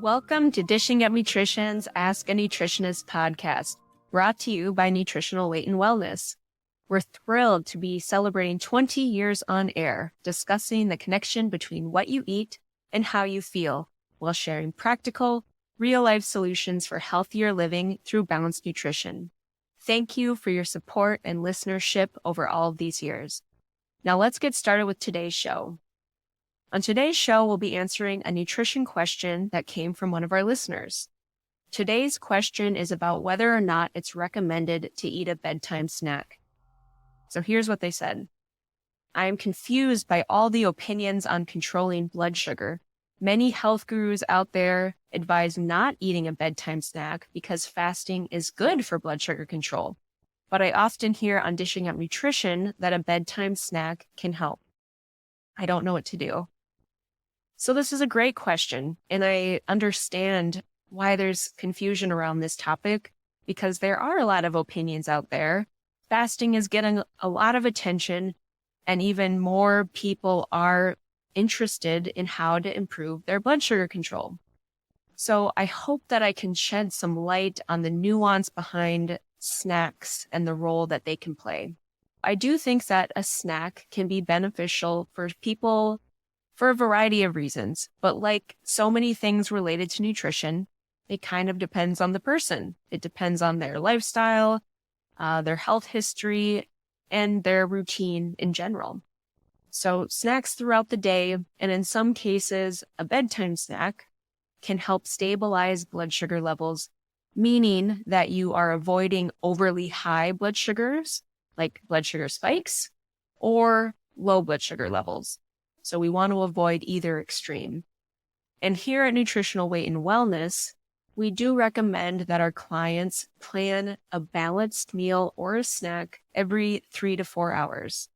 Welcome to Dishing Up Nutrition's Ask a Nutritionist podcast, brought to you by Nutritional Weight and Wellness. We're thrilled to be celebrating 20 years on air, discussing the connection between what you eat and how you feel, while sharing practical, real-life solutions for healthier living through balanced nutrition. Thank you for your support and listenership over all of these years. Now let's get started with today's show. On today's show, we'll be answering a nutrition question that came from one of our listeners. Today's question is about whether or not it's recommended to eat a bedtime snack. So here's what they said. I am confused by all the opinions on controlling blood sugar. Many health gurus out there advise not eating a bedtime snack because fasting is good for blood sugar control. But I often hear on Dishing Up Nutrition that a bedtime snack can help. I don't know what to do. So this is a great question, and I understand why there's confusion around this topic because there are a lot of opinions out there. Fasting is getting a lot of attention, and even more people are interested in how to improve their blood sugar control. So I hope that I can shed some light on the nuance behind snacks and the role that they can play. I do think that a snack can be beneficial for people for a variety of reasons, but like so many things related to nutrition, it kind of depends on the person. It depends on their lifestyle, their health history, and their routine in general. So snacks throughout the day, and in some cases, a bedtime snack can help stabilize blood sugar levels, meaning that you are avoiding overly high blood sugars, like blood sugar spikes, or low blood sugar levels. So we want to avoid either extreme. And here at Nutritional Weight and Wellness, we do recommend that our clients plan a balanced meal or a snack every 3 to 4 hours.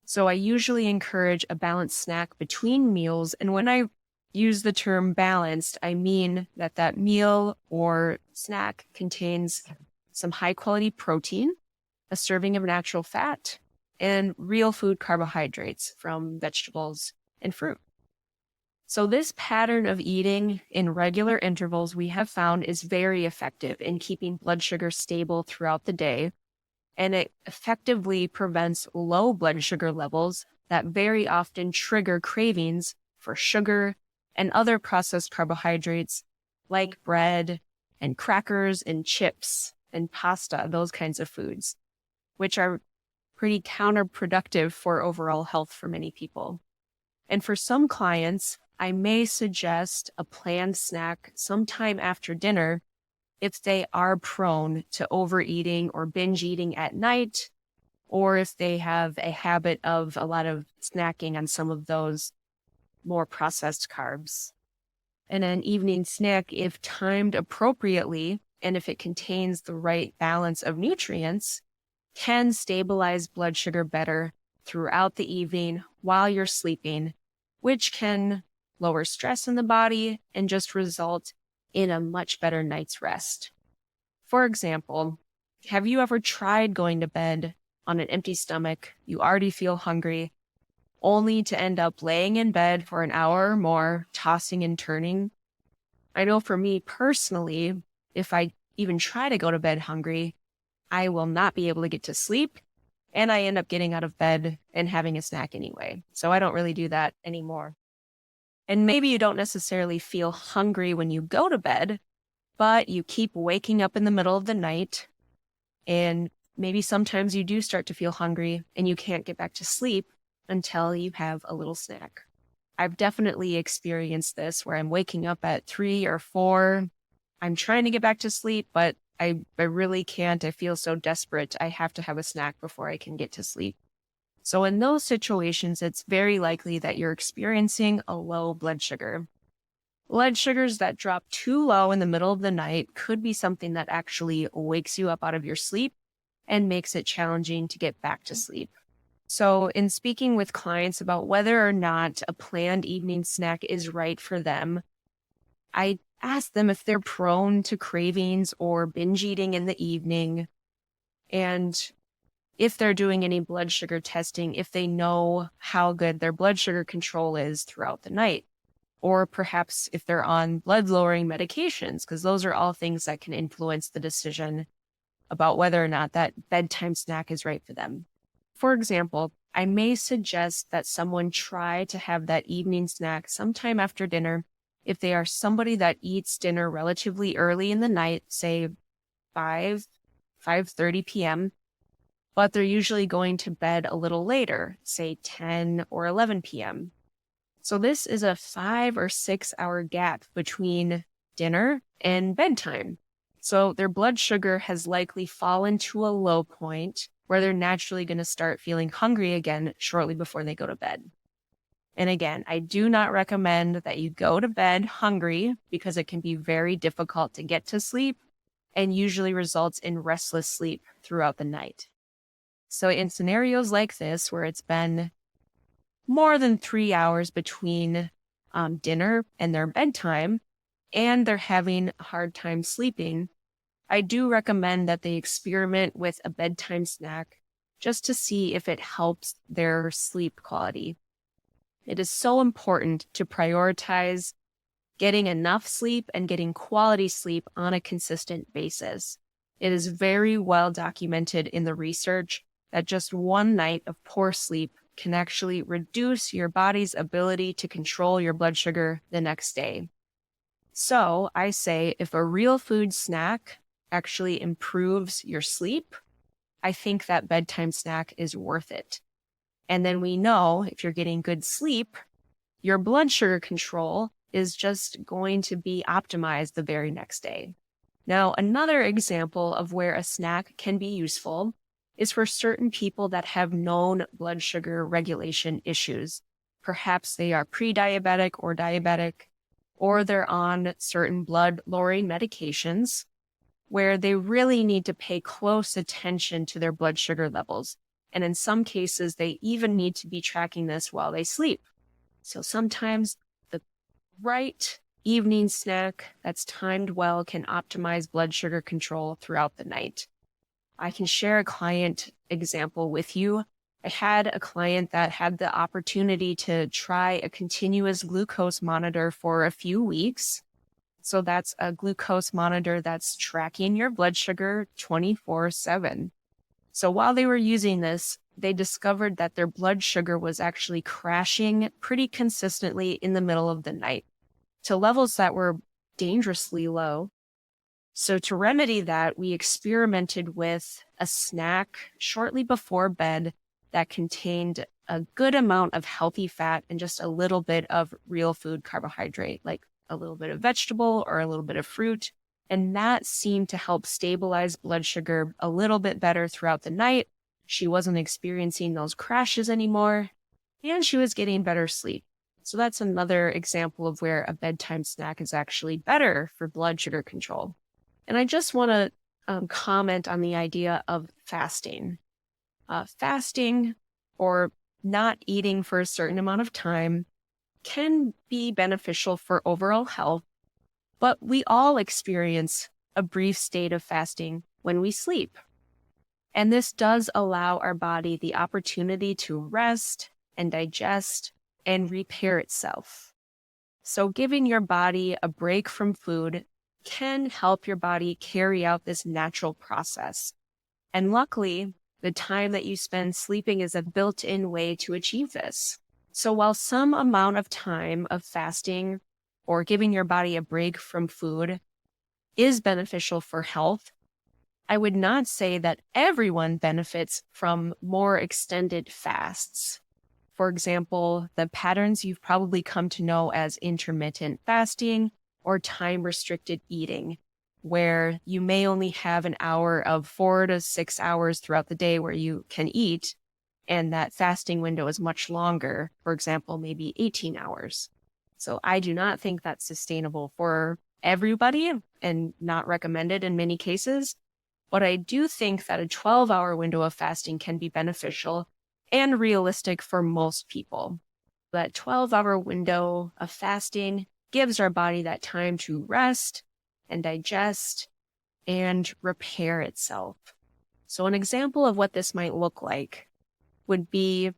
So I usually encourage a balanced snack between meals. And when I use the term balanced, I mean that meal or snack contains some high quality protein, a serving of natural fat, and real food carbohydrates from vegetables and fruit. So this pattern of eating in regular intervals we have found is very effective in keeping blood sugar stable throughout the day, and it effectively prevents low blood sugar levels that very often trigger cravings for sugar and other processed carbohydrates like bread and crackers and chips and pasta, those kinds of foods, which are pretty counterproductive for overall health for many people. And for some clients, I may suggest a planned snack sometime after dinner if they are prone to overeating or binge eating at night, or if they have a habit of a lot of snacking on some of those more processed carbs. And an evening snack, if timed appropriately, and if it contains the right balance of nutrients, can stabilize blood sugar better throughout the evening while you're sleeping, which can lower stress in the body and just result in a much better night's rest. For example, have you ever tried going to bed on an empty stomach, you already feel hungry, only to end up laying in bed for an hour or more, tossing and turning? I know for me personally, if I even try to go to bed hungry, I will not be able to get to sleep, and I end up getting out of bed and having a snack anyway. So I don't really do that anymore. And maybe you don't necessarily feel hungry when you go to bed, but you keep waking up in the middle of the night, and maybe sometimes you do start to feel hungry and you can't get back to sleep until you have a little snack. I've definitely experienced this where I'm waking up at 3 or 4. I'm trying to get back to sleep, but I really can't. I feel so desperate. I have to have a snack before I can get to sleep. So in those situations, it's very likely that you're experiencing a low blood sugar. Blood sugars that drop too low in the middle of the night could be something that actually wakes you up out of your sleep and makes it challenging to get back to sleep. So in speaking with clients about whether or not a planned evening snack is right for them, I ask them if they're prone to cravings or binge eating in the evening, and if they're doing any blood sugar testing, if they know how good their blood sugar control is throughout the night. or perhaps if they're on blood-lowering medications, because those are all things that can influence the decision about whether or not that bedtime snack is right for them. For example, I may suggest that someone try to have that evening snack sometime after dinner if they are somebody that eats dinner relatively early in the night, say 5:30 p.m., but they're usually going to bed a little later, say 10 or 11 p.m. So this is a 5 or 6 hour gap between dinner and bedtime. So their blood sugar has likely fallen to a low point where they're naturally going to start feeling hungry again shortly before they go to bed. And again, I do not recommend that you go to bed hungry because it can be very difficult to get to sleep and usually results in restless sleep throughout the night. So in scenarios like this, where it's been more than 3 hours between dinner and their bedtime, and they're having a hard time sleeping, I do recommend that they experiment with a bedtime snack just to see if it helps their sleep quality. It is so important to prioritize getting enough sleep and getting quality sleep on a consistent basis. It is very well documented in the research that just one night of poor sleep can actually reduce your body's ability to control your blood sugar the next day. So I say if a real food snack actually improves your sleep, I think that bedtime snack is worth it. And then we know if you're getting good sleep, your blood sugar control is just going to be optimized the very next day. Now, another example of where a snack can be useful is for certain people that have known blood sugar regulation issues. Perhaps they are pre-diabetic or diabetic, or they're on certain blood-lowering medications where they really need to pay close attention to their blood sugar levels. And in some cases, they even need to be tracking this while they sleep. So sometimes the right evening snack that's timed well can optimize blood sugar control throughout the night. I can share a client example with you. I had a client that had the opportunity to try a continuous glucose monitor for a few weeks. So that's a glucose monitor that's tracking your blood sugar 24/7. So while they were using this, they discovered that their blood sugar was actually crashing pretty consistently in the middle of the night to levels that were dangerously low. So to remedy that, we experimented with a snack shortly before bed that contained a good amount of healthy fat and just a little bit of real food carbohydrate, like a little bit of vegetable or a little bit of fruit. And that seemed to help stabilize blood sugar a little bit better throughout the night. She wasn't experiencing those crashes anymore, and she was getting better sleep. So that's another example of where a bedtime snack is actually better for blood sugar control. And I just want to comment on the idea of fasting. Fasting or not eating for a certain amount of time can be beneficial for overall health, but we all experience a brief state of fasting when we sleep. And this does allow our body the opportunity to rest and digest and repair itself. So giving your body a break from food can help your body carry out this natural process. And luckily, the time that you spend sleeping is a built-in way to achieve this. So while some amount of time of fasting or giving your body a break from food is beneficial for health, I would not say that everyone benefits from more extended fasts. For example, the patterns you've probably come to know as intermittent fasting or time-restricted eating, where you may only have an hour of 4 to 6 hours throughout the day where you can eat, and that fasting window is much longer, for example, maybe 18 hours. So I do not think that's sustainable for everybody and not recommended in many cases. But I do think that a 12-hour window of fasting can be beneficial and realistic for most people. That 12-hour window of fasting gives our body that time to rest and digest and repair itself. So an example of what this might look like would be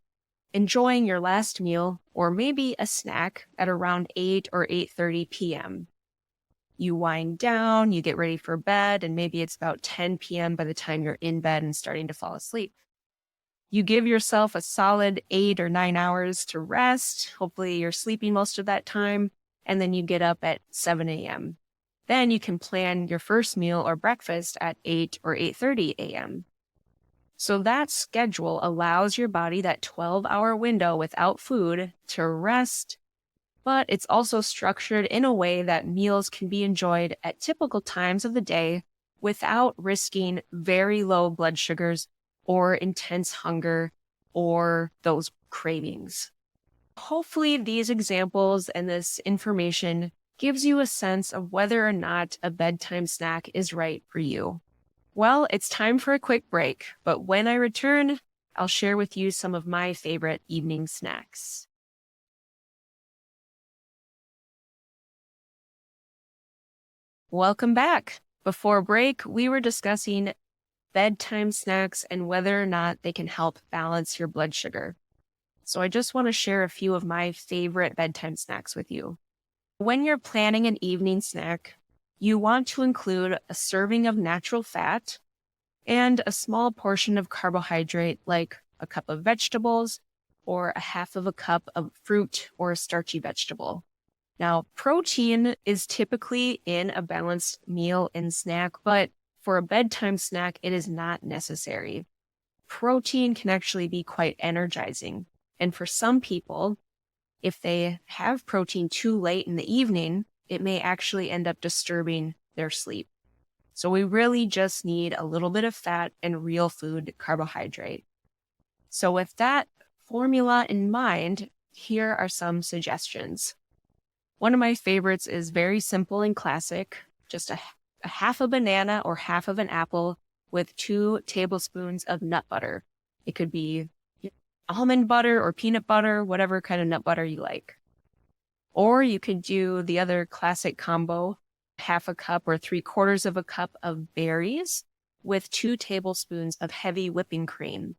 enjoying your last meal or maybe a snack at around 8 or 8:30 p.m. You wind down, you get ready for bed, and maybe it's about 10 p.m. by the time you're in bed and starting to fall asleep. You give yourself a solid 8 or 9 hours to rest. Hopefully you're sleeping most of that time, and then you get up at 7 a.m. Then you can plan your first meal or breakfast at 8 or 8:30 a.m. So that schedule allows your body that 12-hour window without food to rest, but it's also structured in a way that meals can be enjoyed at typical times of the day without risking very low blood sugars or intense hunger or those cravings. Hopefully, these examples and this information gives you a sense of whether or not a bedtime snack is right for you. Well, it's time for a quick break, but when I return, I'll share with you some of my favorite evening snacks. Welcome back. Before break, we were discussing bedtime snacks and whether or not they can help balance your blood sugar. So I just want to share a few of my favorite bedtime snacks with you. When you're planning an evening snack, you want to include a serving of natural fat and a small portion of carbohydrate like a cup of vegetables or a half of a cup of fruit or a starchy vegetable. Now, protein is typically in a balanced meal and snack, but for a bedtime snack, it is not necessary. Protein can actually be quite energizing. And for some people, if they have protein too late in the evening, it may actually end up disturbing their sleep. So we really just need a little bit of fat and real food carbohydrate. So with that formula in mind, here are some suggestions. One of my favorites is very simple and classic, just a half a banana or half of an apple with 2 tablespoons of nut butter. It could be almond butter or peanut butter, whatever kind of nut butter you like. Or you could do the other classic combo, half a cup or 3/4 of a cup of berries with 2 tablespoons of heavy whipping cream.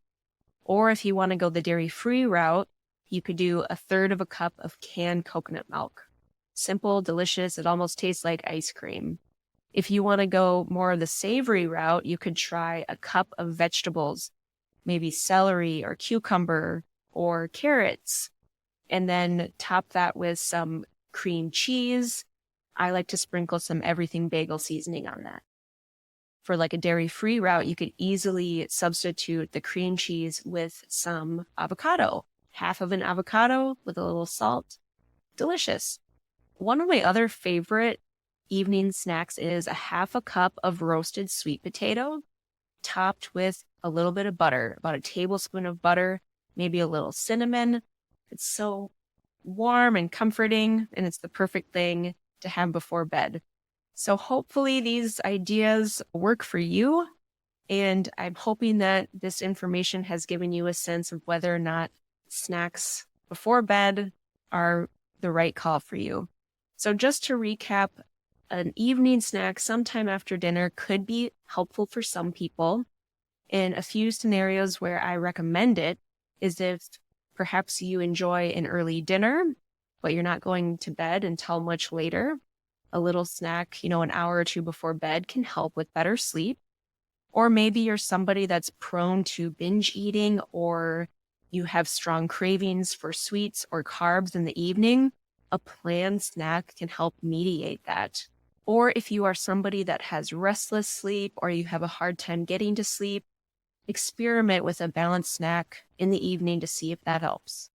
Or if you want to go the dairy-free route, you could do 1/3 of a cup of canned coconut milk. Simple, delicious, it almost tastes like ice cream. If you want to go more of the savory route, you could try a cup of vegetables, maybe celery or cucumber or carrots, and then top that with some cream cheese. I like to sprinkle some everything bagel seasoning on that. For like a dairy-free route, you could easily substitute the cream cheese with some avocado. Half of an avocado with a little salt. Delicious. One of my other favorite evening snacks is a half a cup of roasted sweet potato topped with a little bit of butter, about a tablespoon of butter, maybe a little cinnamon. It's so warm and comforting, and it's the perfect thing to have before bed. So hopefully these ideas work for you, and I'm hoping that this information has given you a sense of whether or not snacks before bed are the right call for you. So just to recap, an evening snack sometime after dinner could be helpful for some people. In a few scenarios where I recommend it is if perhaps you enjoy an early dinner, but you're not going to bed until much later. A little snack, an hour or two before bed can help with better sleep. Or maybe you're somebody that's prone to binge eating, or you have strong cravings for sweets or carbs in the evening. A planned snack can help mediate that. Or if you are somebody that has restless sleep or you have a hard time getting to sleep, experiment with a balanced snack in the evening to see if that helps.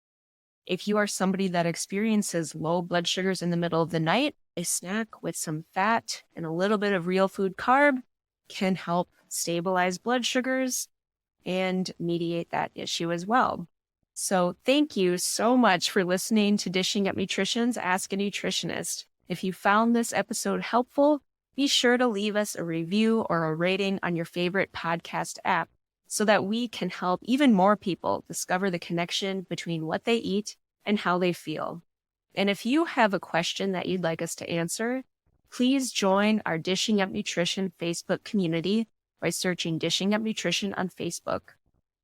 If you are somebody that experiences low blood sugars in the middle of the night, a snack with some fat and a little bit of real food carb can help stabilize blood sugars and mediate that issue as well. So thank you so much for listening to Dishing Up Nutrition's Ask a Nutritionist. If you found this episode helpful, be sure to leave us a review or a rating on your favorite podcast app so that we can help even more people discover the connection between what they eat and how they feel. And if you have a question that you'd like us to answer, please join our Dishing Up Nutrition Facebook community by searching Dishing Up Nutrition on Facebook.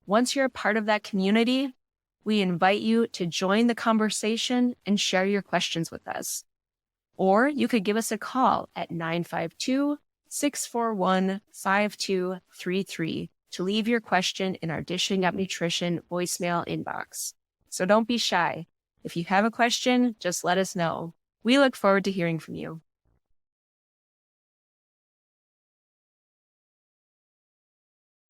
Once you're a part of that community, We invite you to join the conversation and share your questions with us. Or you could give us a call at 952-641-5233 to leave your question in our Dishing Up Nutrition voicemail inbox. So don't be shy. If you have a question, just let us know. We look forward to hearing from you.